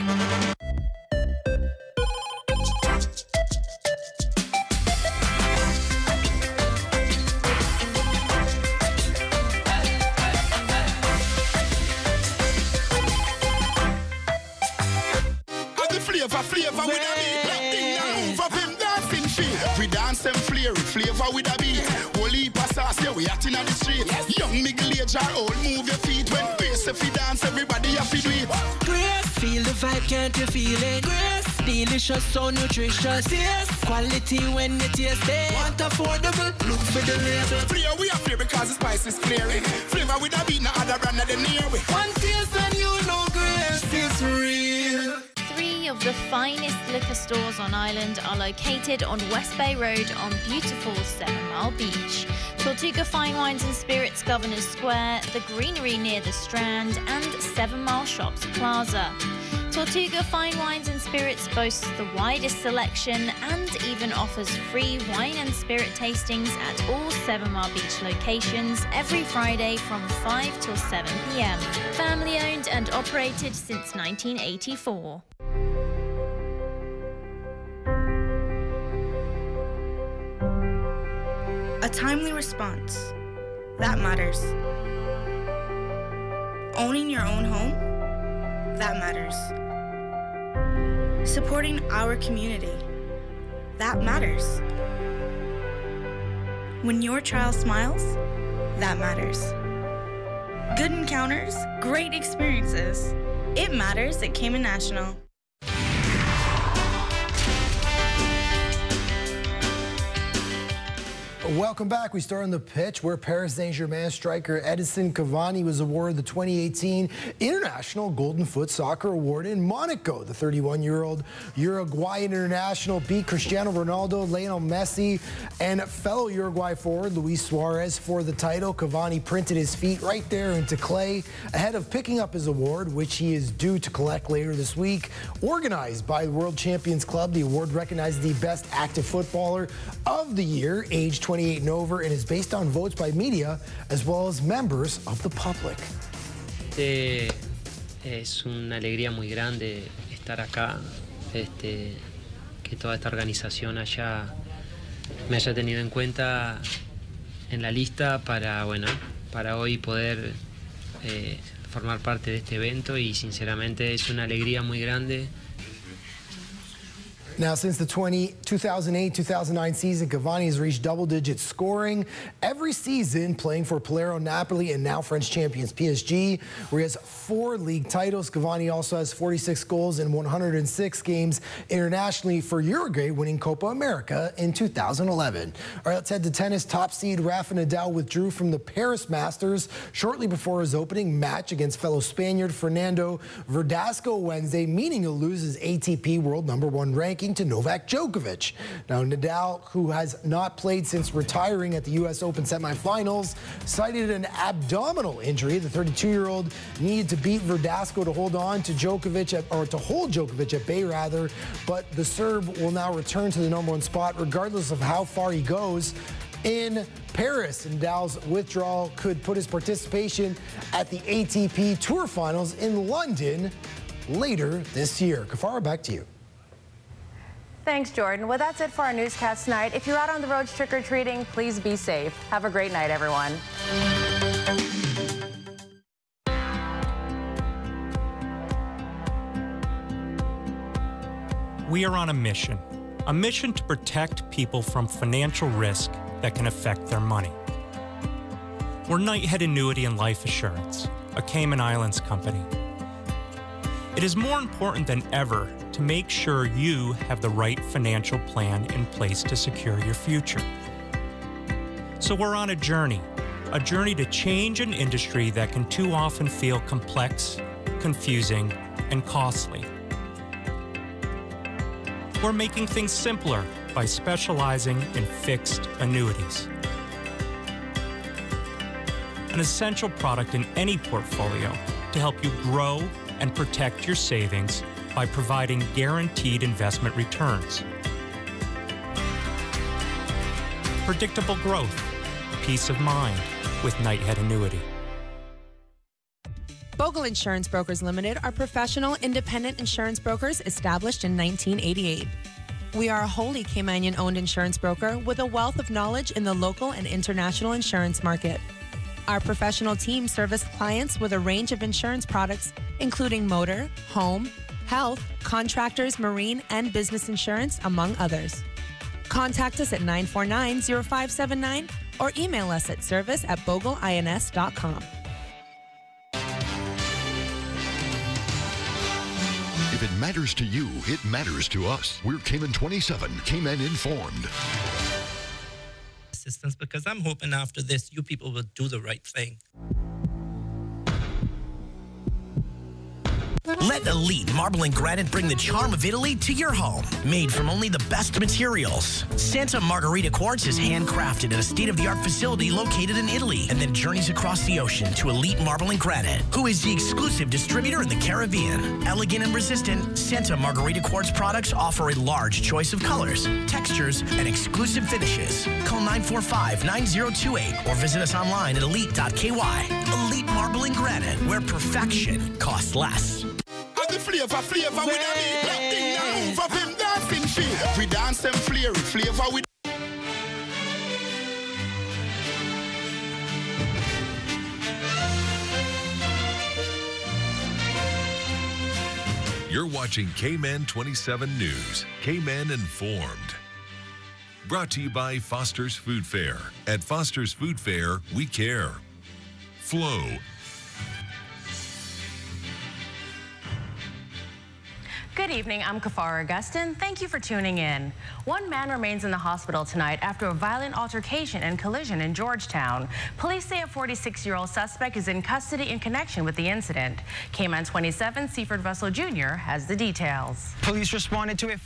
Speaker 22: Flavor with a beat, black thing now move up him dancing feet. We dance them flare, flavor with a beat. Whole heap of sauce, yeah, we acting on the street. Young middle age are old, move your feet. When bass if you dance, everybody have to do it.
Speaker 6: Grace, feel the vibe, can't you feel it? Grace, delicious, so nutritious. Yes, quality when you taste it. Want affordable, look for the label.
Speaker 22: Flavor we are flare because the spice is flaring. Flavor with a beat, no other brand of the near way.
Speaker 6: One taste and you know Grace is real.
Speaker 1: 3 of the finest liquor stores on island are located on West Bay Road on beautiful 7 Mile Beach. Tortuga Fine Wines and Spirits, Governors Square, the greenery near the Strand, and 7 Mile Shops Plaza. Tortuga Fine Wines and Spirits boasts the widest selection and even offers free wine and spirit tastings at all 7 Mile Beach locations every Friday from 5 till 7 p.m. Family owned and operated since 1984.
Speaker 11: A timely response. That matters. Owning your own home. That matters. Supporting our community. That matters. When your child smiles, that matters. Good encounters, great experiences. It matters at Cayman National.
Speaker 12: Welcome back. We start on the pitch where Paris Saint-Germain striker Edinson Cavani was awarded the 2018 International Golden Foot Soccer Award in Monaco. The 31-year-old Uruguayan international beat Cristiano Ronaldo, Lionel Messi, and fellow Uruguay forward Luis Suarez for the title. Cavani printed his feet right there into clay ahead of picking up his award, which he is due to collect later this week. Organized by the World Champions Club, the award recognizes the best active footballer of the year, age 28 and over, and is based on votes by media as well as members of the public.
Speaker 13: Es una alegría muy grande estar acá, que toda esta organización me haya tenido en cuenta en la lista para hoy poder formar parte de este evento, y sinceramente es una alegría muy grande.
Speaker 12: Now, since the 2008-2009 season, Cavani has reached double-digit scoring every season, playing for Palermo, Napoli, and now French champions PSG, where he has 4 league titles. Cavani also has 46 goals in 106 games internationally for Uruguay, winning Copa America in 2011. All right, let's head to tennis. Top seed Rafa Nadal withdrew from the Paris Masters shortly before his opening match against fellow Spaniard Fernando Verdasco Wednesday, meaning he'll lose his ATP World #1 ranking spiking to Novak Djokovic. Now, Nadal, who has not played since retiring at the U.S. Open semifinals, cited an abdominal injury. The 32-year-old needed to beat Verdasco to hold on to Djokovic, or to hold Djokovic at bay, rather. But the Serb will now return to the #1 spot, regardless of how far he goes in Paris. Nadal's withdrawal could put his participation at the ATP Tour Finals in London later this year. Kafara, back to you.
Speaker 3: Thanks, Jordan. Well, that's it for our newscast tonight. If you're out on the road trick-or-treating, please be safe. Have a great night, everyone.
Speaker 2: We are on a mission to protect people from financial risk that can affect their money. We're Knighthead Annuity and Life Assurance, a Cayman Islands company. It is more important than ever to make sure you have the right financial plan in place to secure your future. So we're on a journey to change an industry that can too often feel complex, confusing, and costly. We're making things simpler by specializing in fixed annuities. An essential product in any portfolio to help you grow and protect your savings by providing guaranteed investment returns. Predictable growth, peace of mind with Knighthead Annuity.
Speaker 14: Bogle Insurance Brokers Limited are professional, independent insurance brokers established in 1988. We are a wholly Caymanian-owned insurance broker with a wealth of knowledge in the local and international insurance market. Our professional team service clients with a range of insurance products, including motor, home, health, contractors, marine, and business insurance, among others. Contact us at 949-0579 or email us at service@bogleins.com.
Speaker 17: If it matters to you, it matters to us. We're Cayman 27, Cayman Informed.
Speaker 18: Assistance, because I'm hoping after this, you people will do the right thing.
Speaker 19: Let Elite Marble and Granite bring the charm of Italy to your home. Made from only the best materials, Santa Margherita Quartz is handcrafted at a state-of-the-art facility located in Italy and then journeys across the ocean to Elite Marble and Granite, who is the exclusive distributor in the Caribbean. Elegant and resistant, Santa Margherita Quartz products offer a large choice of colors, textures, and exclusive finishes. Call 945-9028 or visit us online at elite.ky. Elite Marble and Granite, where perfection costs less.
Speaker 22: The flavor with a beat, that thing now move up him dancing feet. We dance them flavor with.
Speaker 17: You're watching Cayman 27 News, Cayman Informed. Brought to you by Foster's Food Fair. At Foster's Food Fair, we care. Flow.
Speaker 3: Good evening, I'm Kafara Augustin. Thank you for tuning in. One man remains in the hospital tonight after a violent altercation and collision in Georgetown. Police say a 46-year-old suspect is in custody in connection with the incident. Cayman 27 Seaford Russell Jr. has the details.
Speaker 20: Police responded to a